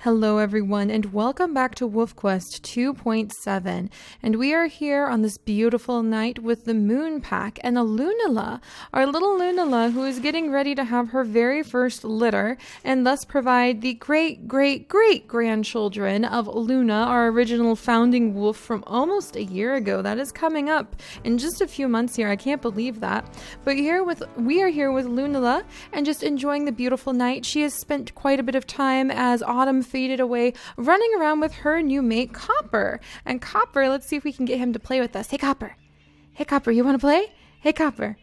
Hello everyone and welcome back to WolfQuest 2.7, and we are here on this beautiful night with the Moon Pack and a Lunala, our little Lunala who is getting ready to have her very first litter and thus provide the great-great-great-grandchildren of Luna, our original founding wolf from almost a year ago. That is coming up in just a few months here. I can't believe that. But we are here with Lunala and just enjoying the beautiful night. She has spent quite a bit of time as autumn faded away, running around with her new mate, Copper. And Copper, let's see if we can get him to play with us. Hey, Copper. Hey, Copper, you want to play? Hey, Copper.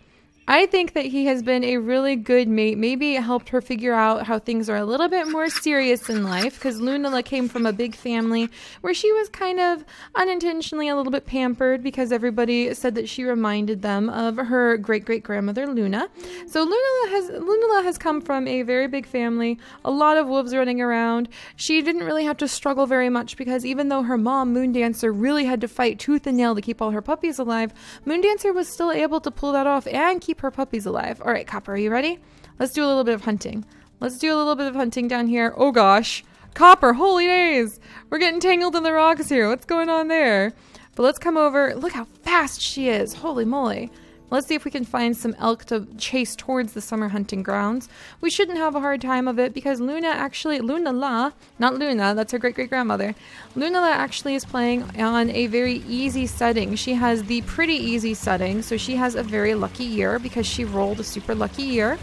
I think that he has been a really good mate. Maybe it helped her figure out how things are a little bit more serious in life, because Lunala came from a big family where she was kind of unintentionally a little bit pampered because everybody said that she reminded them of her great-great-grandmother Luna. So Lunala has come from a very big family, a lot of wolves running around. She didn't really have to struggle very much because even though her mom, Moondancer, really had to fight tooth and nail to keep all her puppies alive, Moondancer was still able to pull that off and keep her puppies alive. All right, Copper, are you ready? Let's do a little bit of hunting. Let's do a little bit of hunting down here. Oh gosh, Copper, holy days. We're getting tangled in the rocks here. What's going on there? But let's come over. Look how fast she is. Holy moly. Let's see if we can find some elk to chase towards the summer hunting grounds. We shouldn't have a hard time of it because Lunala, not Luna, that's her great-great-grandmother. Lunala actually is playing on a very easy setting. She has the pretty easy setting, so she has a very lucky year because she rolled a super lucky year.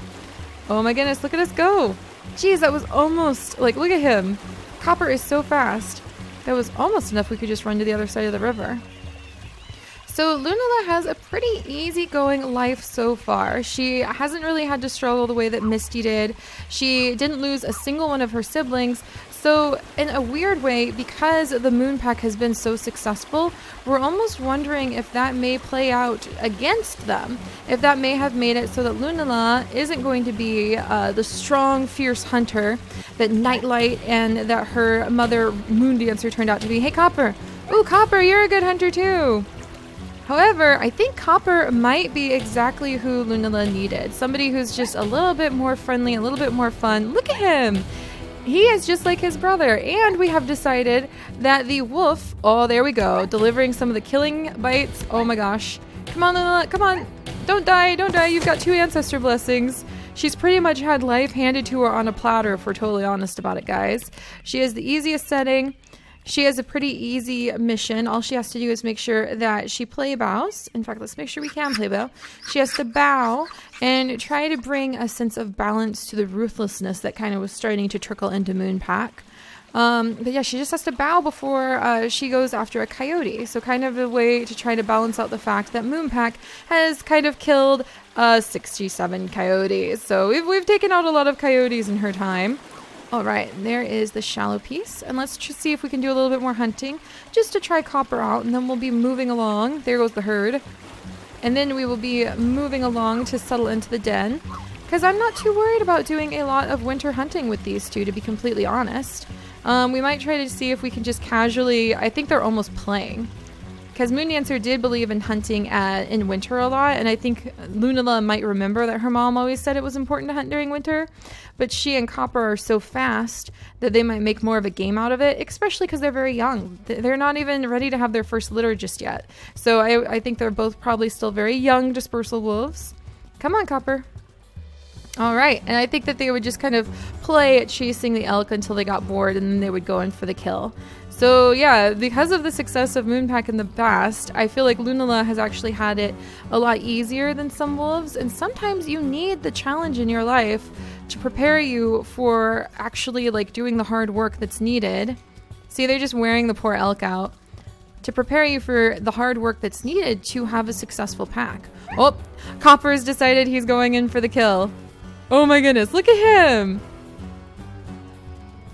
Oh my goodness, look at us go. Jeez, that was almost, look at him. Copper is so fast. That was almost enough we could just run to the other side of the river. So Lunala has a pretty easygoing life so far. She hasn't really had to struggle the way that Misty did. She didn't lose a single one of her siblings. So in a weird way, because the Moon Pack has been so successful, we're almost wondering if that may play out against them. If that may have made it so that Lunala isn't going to be the strong, fierce hunter that Nightlight and that her mother Moondancer turned out to be. Hey, Copper. Ooh, Copper, you're a good hunter too. However, I think Copper might be exactly who Lunala needed. Somebody who's just a little bit more friendly, a little bit more fun. Look at him! He is just like his brother. And we have decided that the wolf... Oh, there we go. Delivering some of the killing bites. Oh my gosh. Come on, Lunala. Come on. Don't die. Don't die. You've got 2 ancestor blessings. She's pretty much had life handed to her on a platter, if we're totally honest about it, guys. She has the easiest setting. She has a pretty easy mission. All she has to do is make sure that she play bows. In fact, let's make sure we can play bow. She has to bow and try to bring a sense of balance to the ruthlessness that kind of was starting to trickle into Moon Pack. But yeah, she just has to bow before she goes after a coyote. So kind of a way to try to balance out the fact that Moon Pack has kind of killed 67 coyotes. So we've taken out a lot of coyotes in her time. All right, there is the shallow piece, and let's see if we can do a little bit more hunting just to try Copper out, and then we'll be moving along. There goes the herd. And then we will be moving along to settle into the den, because I'm not too worried about doing a lot of winter hunting with these two, to be completely honest. We might try to see if we can just casually... I think they're almost playing. Because Moondancer did believe in hunting in winter a lot, and I think Lunala might remember that her mom always said it was important to hunt during winter, but she and Copper are so fast that they might make more of a game out of it, especially because they're very young. They're not even ready to have their first litter just yet. So I think they're both probably still very young dispersal wolves. Come on, Copper. All right, and I think that they would just kind of play at chasing the elk until they got bored, and then they would go in for the kill. So yeah, because of the success of Moon Pack in the past, I feel like Lunala has actually had it a lot easier than some wolves, and sometimes you need the challenge in your life to prepare you for actually doing the hard work that's needed. See, they're just wearing the poor elk out to prepare you for the hard work that's needed to have a successful pack. Oh, Copper's decided he's going in for the kill. Oh my goodness, look at him!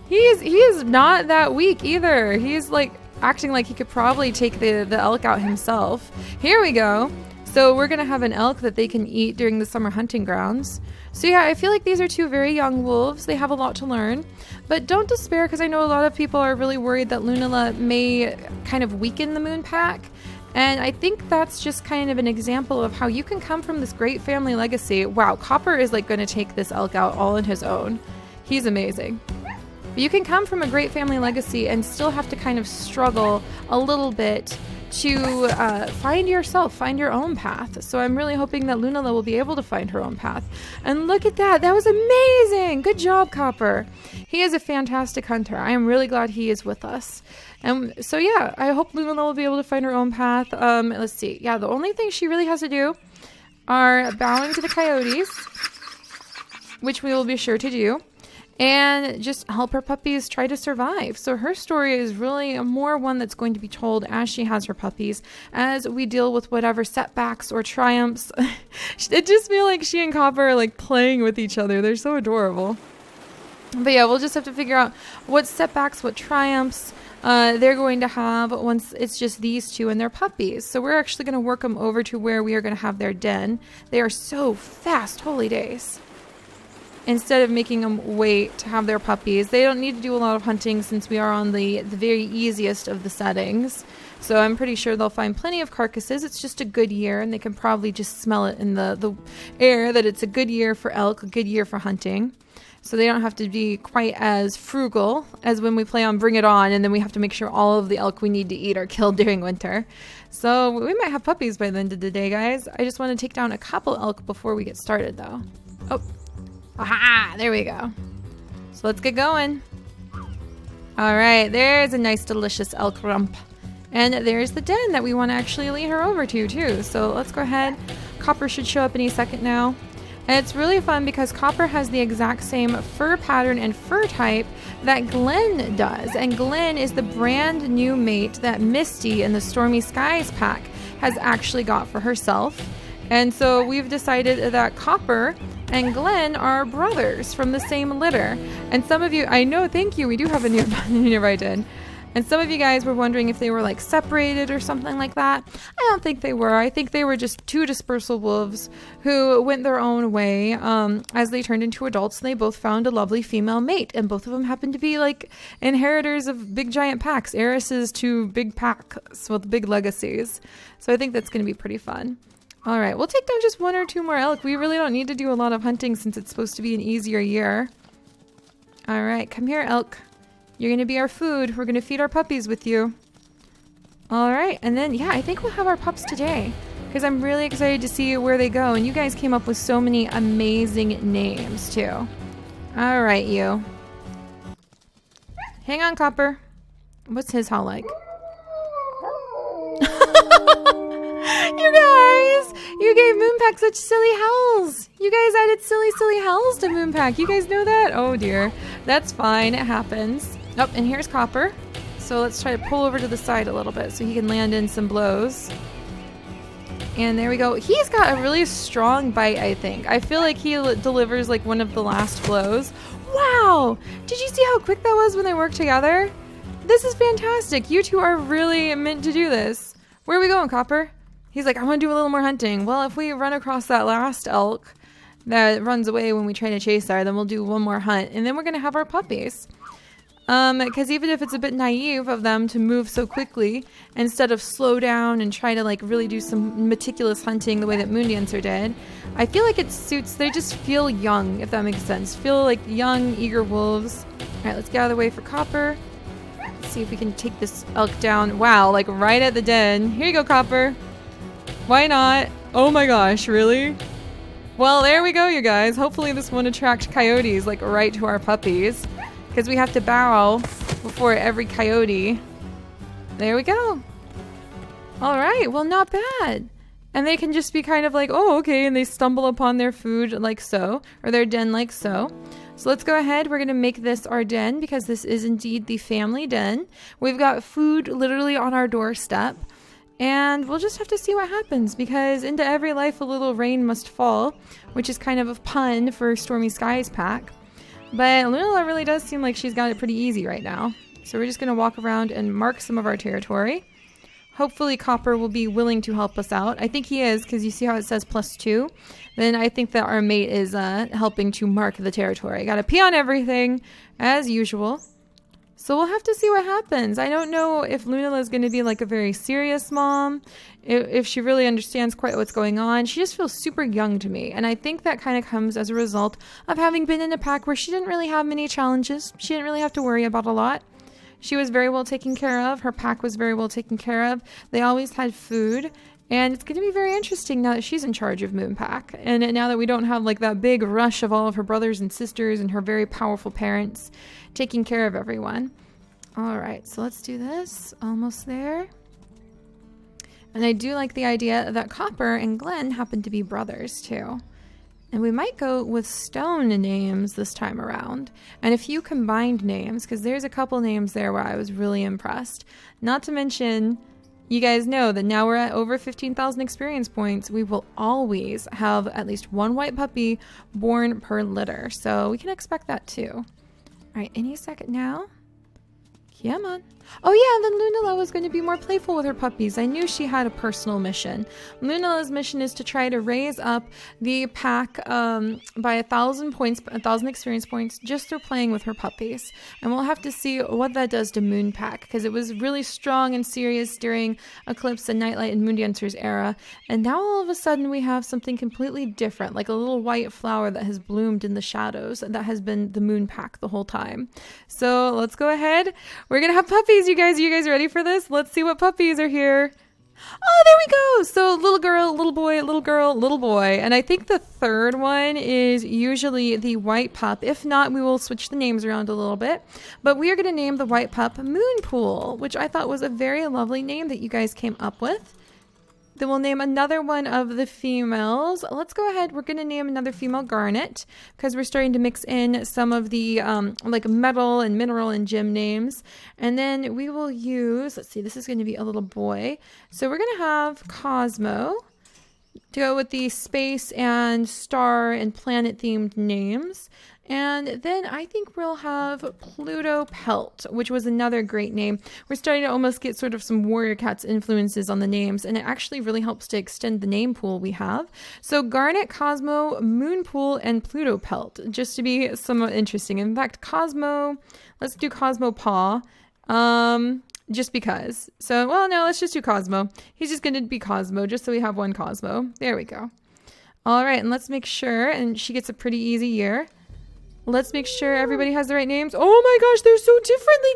He is not that weak either. He's acting like he could probably take the elk out himself. Here we go. So we're going to have an elk that they can eat during the summer hunting grounds. So yeah, I feel like these are 2 very young wolves. They have a lot to learn. But don't despair, because I know a lot of people are really worried that Lunala may kind of weaken the Moon Pack. And I think that's just kind of an example of how you can come from this great family legacy. Wow, Copper is going to take this elk out all on his own. He's amazing. But you can come from a great family legacy and still have to kind of struggle a little bit to find yourself, find your own path. So I'm really hoping that Lunala will be able to find her own path. And look at that. That was amazing. Good job, Copper. He is a fantastic hunter. I am really glad he is with us. And so, yeah, I hope Lunala will be able to find her own path. Let's see. Yeah, the only thing she really has to do are bowing to the coyotes, which we will be sure to do, and just help her puppies try to survive. So her story is really more one that's going to be told as she has her puppies, as we deal with whatever setbacks or triumphs. It just feels like she and Copper are like playing with each other. They're so adorable. But yeah, we'll just have to figure out what setbacks, what triumphs they're going to have once it's just these two and their puppies. So we're actually going to work them over to where we are going to have their den. They are so fast, holy days. Instead of making them wait to have their puppies. They don't need to do a lot of hunting since we are on the very easiest of the settings. So I'm pretty sure they'll find plenty of carcasses. It's just a good year, and they can probably just smell it in the air that it's a good year for elk, a good year for hunting. So they don't have to be quite as frugal as when we play on Bring It On, and then we have to make sure all of the elk we need to eat are killed during winter. So we might have puppies by the end of the day, guys. I just want to take down a couple elk before we get started, though. Oh. Aha! There we go. So let's get going. All right, there's a nice, delicious elk rump. And there's the den that we want to actually lead her over to, too. So let's go ahead. Copper should show up any second now. And it's really fun because Copper has the exact same fur pattern and fur type that Glenn does. And Glenn is the brand new mate that Misty in the Stormy Skies pack has actually got for herself. And so we've decided that Copper and Glenn are brothers from the same litter. And some of you, I know, thank you, we do have a nearby den. And some of you guys were wondering if they were like separated or something like that. I don't think they were. I think they were just two dispersal wolves who went their own way as they turned into adults. And they both found a lovely female mate. And both of them happened to be like inheritors of big giant packs, heiresses to big packs with big legacies. So I think that's going to be pretty fun. All right, we'll take down just one or two more elk. We really don't need to do a lot of hunting since it's supposed to be an easier year. All right, come here, elk. You're going to be our food. We're going to feed our puppies with you. All right, and then, yeah, I think we'll have our pups today because I'm really excited to see where they go. And you guys came up with so many amazing names, too. All right, you. Hang on, Copper. What's his howl like? You guys! You gave Moonpack such silly howls! You guys added silly howls to Moonpack. You guys know that? Oh dear. That's fine. It happens. Oh, and here's Copper. So let's try to pull over to the side a little bit so he can land in some blows. And there we go. He's got a really strong bite, I think. I feel like he delivers like one of the last blows. Wow! Did you see how quick that was when they worked together? This is fantastic. You two are really meant to do this. Where are we going, Copper? He's like, I want to do a little more hunting. Well, if we run across that last elk that runs away when we try to chase her, then we'll do one more hunt. And then we're going to have our puppies. Because even if it's a bit naive of them to move so quickly, instead of slow down and try to like really do some meticulous hunting the way that Moondancer did, I feel like it suits, they just feel young, if that makes sense. Feel like young, eager wolves. All right, let's get out of the way for Copper. Let's see if we can take this elk down. Wow, like right at the den. Here you go, Copper. Why not? Oh my gosh, really? Well, there we go, you guys. Hopefully this won't attract coyotes like right to our puppies. Because we have to bow before every coyote. There we go. All right, well, not bad. And they can just be kind of like, oh, okay, and they stumble upon their food like so, or their den like so. So let's go ahead. We're going to make this our den because this is indeed the family den. We've got food literally on our doorstep. And we'll just have to see what happens because into every life a little rain must fall, which is kind of a pun for Stormy Skies pack. But Lunala really does seem like she's got it pretty easy right now. So we're just going to walk around and mark some of our territory. Hopefully Copper will be willing to help us out. I think he is because you see how it says +2. Then I think that our mate is helping to mark the territory. Got to pee on everything as usual. So we'll have to see what happens. I don't know if Lunala is going to be like a very serious mom, if she really understands quite what's going on. She just feels super young to me. And I think that kind of comes as a result of having been in a pack where she didn't really have many challenges. She didn't really have to worry about a lot. She was very well taken care of. Her pack was very well taken care of. They always had food. And it's going to be very interesting now that she's in charge of Moonpack. And now that we don't have like that big rush of all of her brothers and sisters and her very powerful parents taking care of everyone. All right, so let's do this. Almost there. And I do like the idea that Copper and Glenn happen to be brothers too. And we might go with stone names this time around. And a few combined names, because there's a couple names there where I was really impressed. Not to mention, you guys know that now we're at over 15,000 experience points. We will always have at least one white puppy born per litter. So we can expect that too. All right, any second now. Come on. Oh yeah, and then Lunala was going to be more playful with her puppies. I knew she had a personal mission. Lunala's mission is to try to raise up the pack by 1,000 points, 1,000 experience points just through playing with her puppies. And we'll have to see what that does to Moonpack, because it was really strong and serious during Eclipse and Nightlight and Moondancer's era. And now all of a sudden we have something completely different, like a little white flower that has bloomed in the shadows, and that has been the Moonpack the whole time. So let's go ahead. We're going to have puppies, you guys. Are you guys ready for this? Let's see what puppies are here. Oh, there we go. So little girl, little boy, little girl, little boy. And I think the third one is usually the white pup. If not, we will switch the names around a little bit. But we are going to name the white pup Moonpool, which I thought was a very lovely name that you guys came up with. Then we'll name another one of the females. Let's go ahead. We're going to name another female Garnet, because we're starting to mix in some of the like metal and mineral and gem names. And then we will use, let's see, this is going to be a little boy. So we're going to have Cosmo to go with the space and star and planet themed names. And then I think we'll have Pluto Pelt, which was another great name. We're starting to almost get sort of some Warrior Cats influences on the names, and it actually really helps to extend the name pool we have. So Garnet, Cosmo, Moonpool, and Pluto Pelt, just to be somewhat interesting. In fact, Cosmo, let's do Cosmo Paw, just because. So, well, no, let's just do Cosmo. He's just going to be Cosmo, just so we have one Cosmo. There we go. All right, and let's make sure, and she gets a pretty easy year. Let's make sure everybody has the right names. Oh my gosh, they're so differently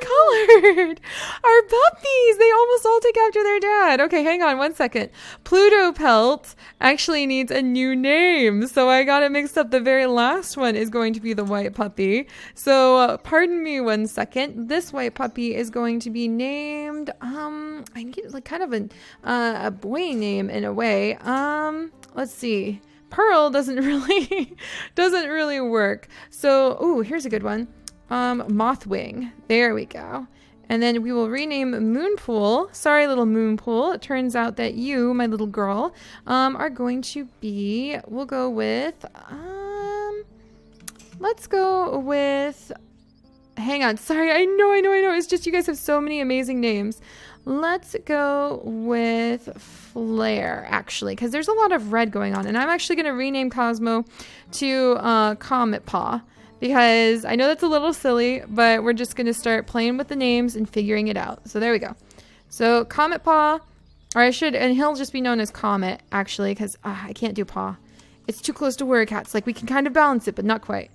colored. Our puppies, they almost all take after their dad. Okay, hang on one second. Pluto Pelt actually needs a new name. So I got it mixed up. The very last one is going to be the white puppy. So pardon me one second. This white puppy is going to be named, I get like kind of a boy name in a way. Let's see. Pearl doesn't really work. So, ooh, here's a good one. Mothwing. There we go. And then we will rename Moonpool. Sorry, little Moonpool. It turns out that you, my little girl, are going to be, we'll go with, let's go with, hang on. Sorry, I know. It's just you guys have so many amazing names. Let's go with Flare, actually, because there's a lot of red going on. And I'm actually going to rename Cosmo to Comet Paw, because I know that's a little silly, but we're just going to start playing with the names and figuring it out. So there we go. So Comet Paw, and he'll just be known as Comet, actually, because I can't do Paw. It's too close to Warrior Cats. Like, we can kind of balance it, but not quite.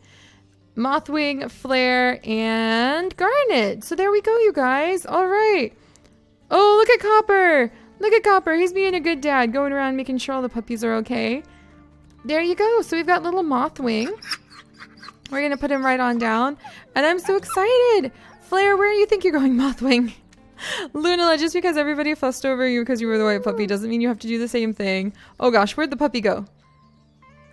Mothwing, Flare, and Garnet. So there we go, you guys. All right. Oh, look at Copper. Look at Copper. He's being a good dad, going around making sure all the puppies are okay. There you go. So we've got little Mothwing. We're going to put him right on down. And I'm so excited. Flare, where do you think you're going, Mothwing? Lunala, just because everybody fussed over you because you were the white puppy doesn't mean you have to do the same thing. Oh gosh, where'd the puppy go?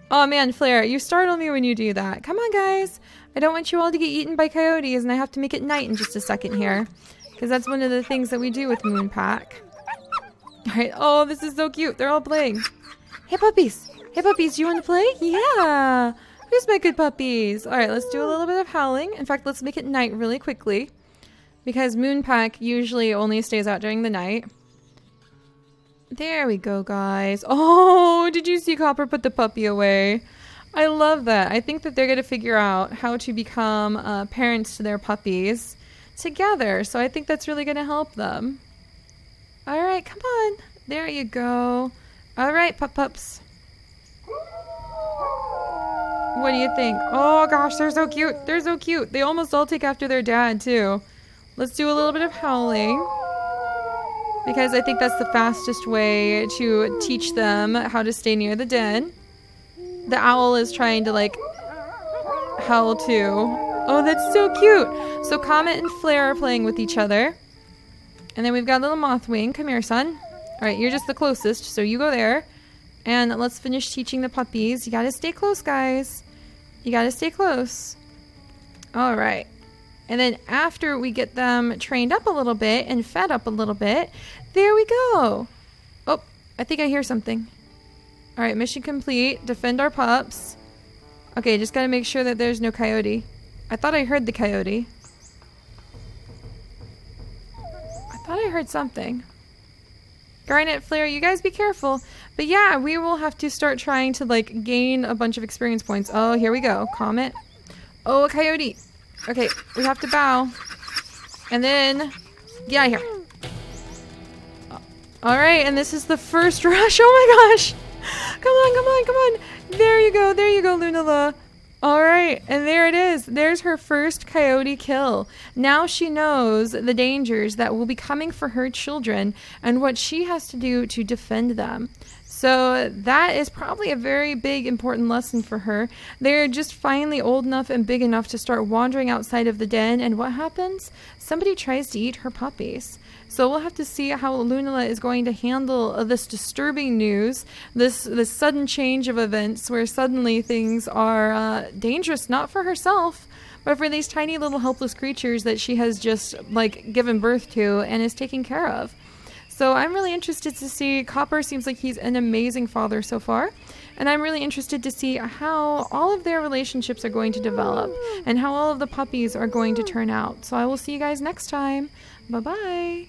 Oh man, Flare, you startle me when you do that. Come on, guys. I don't want you all to get eaten by coyotes, and I have to make it night in just a second here. Because that's one of the things that we do with Moonpack. Alright, oh, this is so cute. They're all playing. Hey, puppies. Hey, puppies, do you want to play? Yeah. Who's my good puppies? Alright, let's do a little bit of howling. In fact, let's make it night really quickly. Because Moonpack usually only stays out during the night. There we go, guys. Oh, did you see Copper put the puppy away? I love that. I think that they're going to figure out how to become parents to their puppies. together. So I think that's really going to help them. All right, come on. There you go. All right, pups. What do you think? Oh gosh, they're so cute. They're so cute. They almost all take after their dad too. Let's do a little bit of howling, because I think that's the fastest way to teach them how to stay near the den. The owl is trying to like howl too. Oh, that's so cute. So Comet and Flare are playing with each other. And then we've got little Mothwing. Come here, son. All right, you're just the closest, so you go there. And let's finish teaching the puppies. You gotta stay close, guys. You gotta stay close. All right. And then after we get them trained up a little bit and fed up a little bit, there we go. Oh, I think I hear something. All right, mission complete. Defend our pups. Okay, just gotta make sure that there's no coyote. I thought I heard the coyote. I thought I heard something. Garnet, Flare, you guys be careful. But yeah, we will have to start trying to like gain a bunch of experience points. Oh, here we go. Comet. Oh, a coyote. Okay, we have to bow. And then get out of here. All right, and this is the first rush. Oh my gosh. Come on, come on, come on. There you go. There you go, Lunala. All right, and there it is. There's her first coyote kill. Now she knows the dangers that will be coming for her children and what she has to do to defend them. So that is probably a very big, important lesson for her. They're just finally old enough and big enough to start wandering outside of the den, and what happens? Somebody tries to eat her puppies. So we'll have to see how Lunala is going to handle this disturbing news, this sudden change of events where suddenly things are dangerous, not for herself, but for these tiny little helpless creatures that she has just like given birth to and is taking care of. So I'm really interested to see. Copper seems like he's an amazing father so far. And I'm really interested to see how all of their relationships are going to develop and how all of the puppies are going to turn out. So I will see you guys next time. Bye-bye.